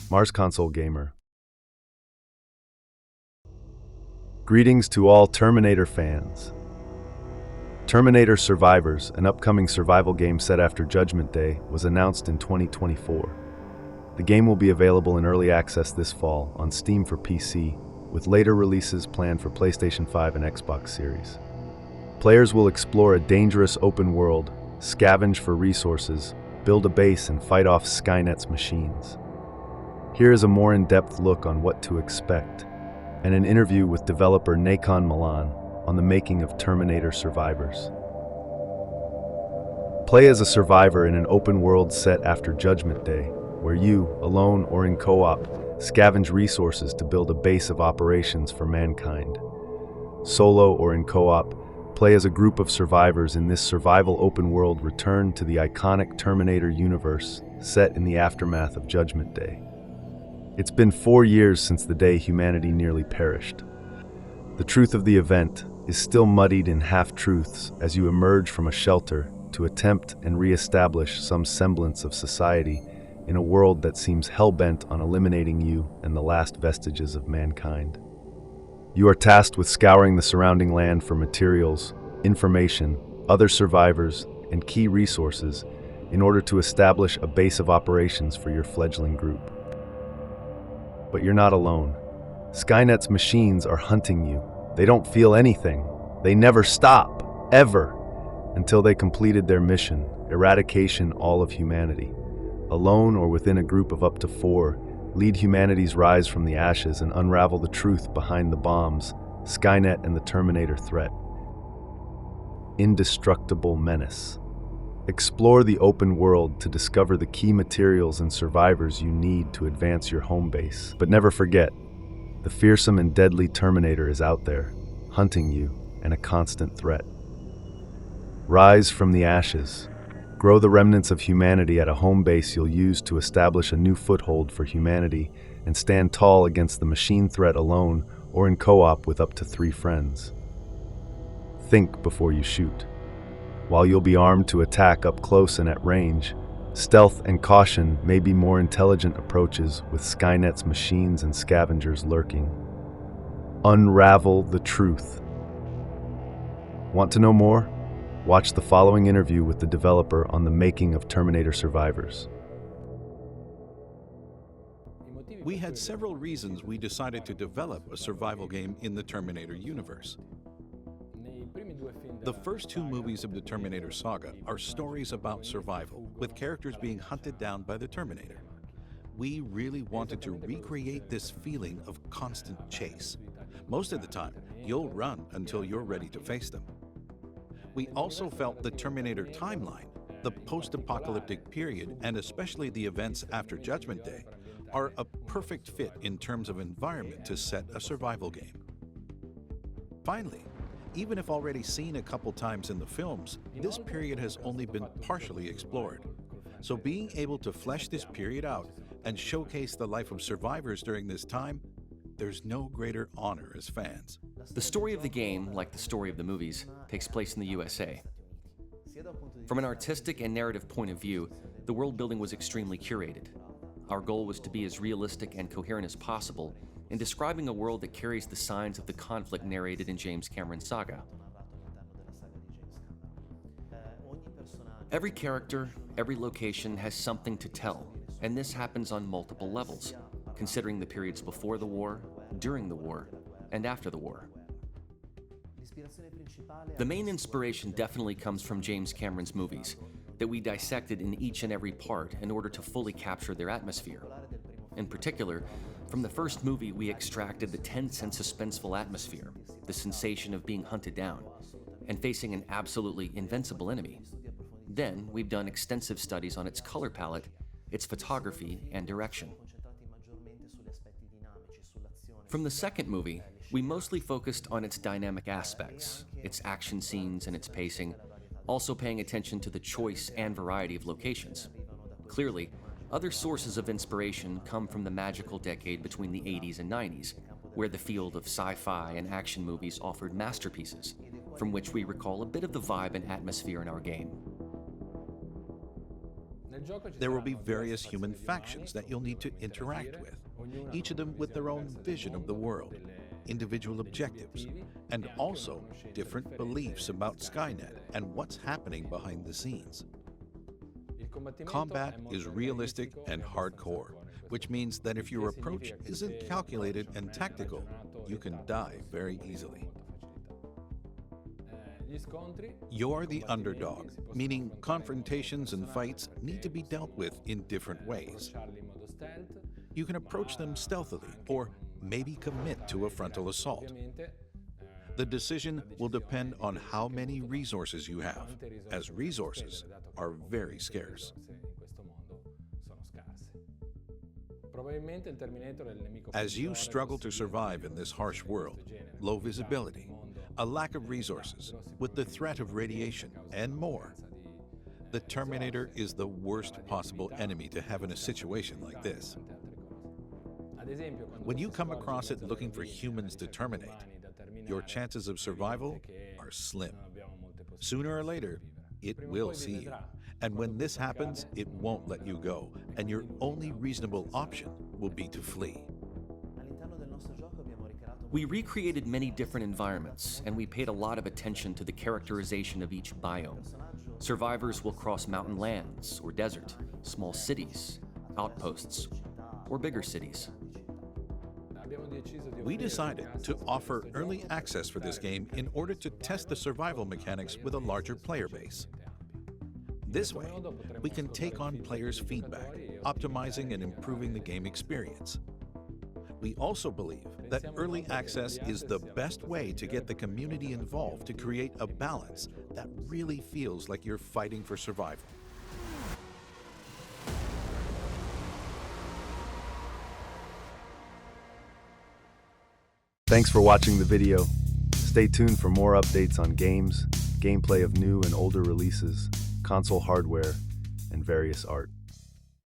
marsconsolegamer. Greetings to all Terminator fans. Terminator Survivors, an upcoming survival game set after Judgment Day, was announced in 2024. The game will be available in early access this fall on Steam for PC, with later releases planned for PlayStation 5 and Xbox Series. Players will explore a dangerous open world, scavenge for resources, build a base, and fight off Skynet's machines. Here is a more in-depth look on what to expect, and an interview with developer Nacon Milan on the making of Terminator Survivors. Play as a survivor in an open world set after Judgment Day, where you, alone or in co-op, scavenge resources to build a base of operations for mankind. Solo or in co-op, play as a group of survivors in this survival open world return to the iconic Terminator universe set in the aftermath of Judgment Day. It's been 4 years since the day humanity nearly perished. The truth of the event is still muddied in half-truths as you emerge from a shelter to attempt and re-establish some semblance of society in a world that seems hell-bent on eliminating you and the last vestiges of mankind. You are tasked with scouring the surrounding land for materials, information, other survivors, and key resources in order to establish a base of operations for your fledgling group. But you're not alone. Skynet's machines are hunting you. They don't feel anything. They never stop, ever, until they completed their mission, eradication all of humanity. Alone or within a group of up to 4, lead humanity's rise from the ashes and unravel the truth behind the bombs, Skynet and the Terminator threat. Indestructible menace. Explore the open world to discover the key materials and survivors you need to advance your home base. But never forget, the fearsome and deadly Terminator is out there, hunting you and a constant threat. Rise from the ashes. Grow the remnants of humanity at a home base you'll use to establish a new foothold for humanity and stand tall against the machine threat alone or in co-op with up to 3 friends. Think before you shoot. While you'll be armed to attack up close and at range, stealth and caution may be more intelligent approaches with Skynet's machines and scavengers lurking. Unravel the truth. Want to know more? Watch the following interview with the developer on the making of Terminator Survivors. We had several reasons we decided to develop a survival game in the Terminator universe. The first 2 movies of the Terminator saga are stories about survival, with characters being hunted down by the Terminator. We really wanted to recreate this feeling of constant chase. Most of the time, you'll run until you're ready to face them. We also felt the Terminator timeline, the post-apocalyptic period, and especially the events after Judgment Day, are a perfect fit in terms of environment to set a survival game. Finally, even if already seen a couple times in the films, this period has only been partially explored. So being able to flesh this period out and showcase the life of survivors during this time, there's no greater honor as fans. The story of the game, like the story of the movies, takes place in the USA. From an artistic and narrative point of view, the world building was extremely curated. Our goal was to be as realistic and coherent as possible in describing a world that carries the signs of the conflict narrated in James Cameron's saga. Every character, every location has something to tell, and this happens on multiple levels, considering the periods before the war, during the war, and after the war. The main inspiration definitely comes from James Cameron's movies, that we dissected in each and every part in order to fully capture their atmosphere. In particular, from the first movie, we extracted the tense and suspenseful atmosphere, the sensation of being hunted down, and facing an absolutely invincible enemy. Then, we've done extensive studies on its color palette, its photography, and direction. From the second movie, we mostly focused on its dynamic aspects, its action scenes and its pacing, also paying attention to the choice and variety of locations. Clearly, other sources of inspiration come from the magical decade between the 80s and 90s, where the field of sci-fi and action movies offered masterpieces, from which we recall a bit of the vibe and atmosphere in our game. There will be various human factions that you'll need to interact with, each of them with their own vision of the world, individual objectives, and also different beliefs about Skynet and what's happening behind the scenes. Combat is realistic and hardcore, which means that if your approach isn't calculated and tactical, you can die very easily. You're the underdog, meaning confrontations and fights need to be dealt with in different ways. You can approach them stealthily or maybe commit to a frontal assault. The decision will depend on how many resources you have, as resources are very scarce. As you struggle to survive in this harsh world, low visibility, a lack of resources, with the threat of radiation, and more, the Terminator is the worst possible enemy to have in a situation like this. When you come across it looking for humans to terminate, your chances of survival are slim. Sooner or later, it will see you. And when this happens, it won't let you go, and your only reasonable option will be to flee. We recreated many different environments, and we paid a lot of attention to the characterization of each biome. Survivors will cross mountain lands or desert, small cities, outposts, or bigger cities. We decided to offer early access for this game in order to test the survival mechanics with a larger player base. This way, we can take on players' feedback, optimizing and improving the game experience. We also believe that early access is the best way to get the community involved to create a balance that really feels like you're fighting for survival. Thanks for watching the video. Stay tuned for more updates on games, gameplay of new and older releases, console hardware, and various art.